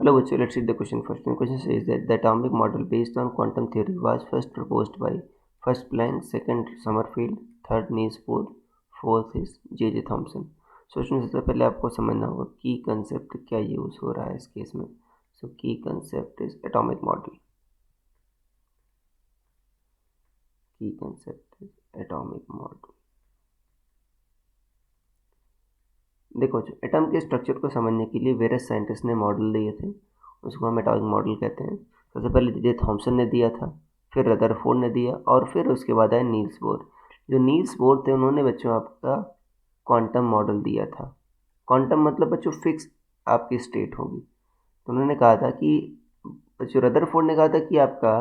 Hello, bachcho, let's read the question first. The question says that the atomic model based on quantum theory was first proposed by first Planck, second Sommerfeld, third Niels Bohr, fourth is J.J. Thomson. सोचने से पहले आपको समझना होगा की concept क्या use हो रहा है इस केस में. सो की कंसेप्ट इज एटॉमिक मॉडल. की कंसेप्ट इज एटॉमिक मॉडल. देखो, एटम के स्ट्रक्चर को समझने के लिए वेरियस साइंटिस्ट ने मॉडल दिए थे, उसको हम एटॉमिक मॉडल कहते हैं. सबसे पहले जे थॉमसन ने दिया था, फिर रदरफोर्ड ने दिया और फिर उसके बाद आए नील्स बोर. जो नील्स बोर थे उन्होंने बच्चों आपका क्वांटम मॉडल दिया था. क्वांटम मतलब बच्चों फिक्स आपकी स्टेट होगी. तो उन्होंने कहा था कि बच्चों रदरफोर्ड ने कहा था कि आपका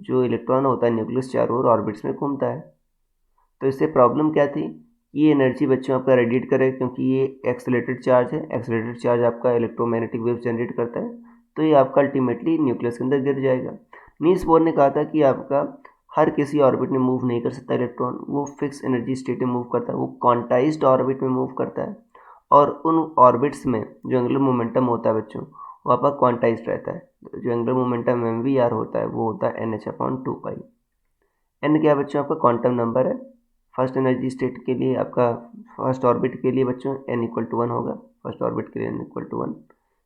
जो इलेक्ट्रॉन होता है न्यूक्लियस चारों ओर ऑर्बिट्स में घूमता है. तो इससे प्रॉब्लम क्या थी, ये एनर्जी बच्चों आपका रेडिएट करे, क्योंकि ये एक्सेलरेटेड चार्ज है. एक्सेलरेटेड चार्ज आपका इलेक्ट्रोमैग्नेटिक वेव जनरेट करता है, तो ये आपका अल्टीमेटली न्यूक्लियस के अंदर गिर जाएगा. नील्स बोर ने कहा था कि आपका हर किसी ऑर्बिट में मूव नहीं कर सकता इलेक्ट्रॉन, वो फिक्स एनर्जी स्टेट में मूव करता है, वो क्वांटाइज्ड ऑर्बिट में मूव करता है. और उन ऑर्बिट्स में जो एंगुलर मोमेंटम होता है बच्चों, वो आपका क्वांटाइज्ड रहता है. जो एंगुलर मोमेंटम MVR होता है वो होता है NH/2π. एन क्या है बच्चों, आपका क्वांटम नंबर है. फर्स्ट एनर्जी स्टेट के लिए आपका फर्स्ट ऑर्बिट के लिए बच्चों n=1 होगा. फर्स्ट ऑर्बिट के लिए n=1,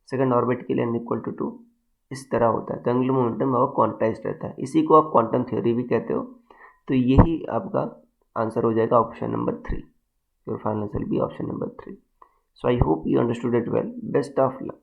सेकंड ऑर्बिट के लिए n=2. इस तरह होता है. तो एंगुलर मोमेंटम आपका क्वांटाइज्ड रहता है. इसी को आप क्वांटम थ्योरी भी कहते हो. तो यही आपका आंसर हो जाएगा option number 3. Your final answer be option number 3. So I hope you understood it well. Best of luck.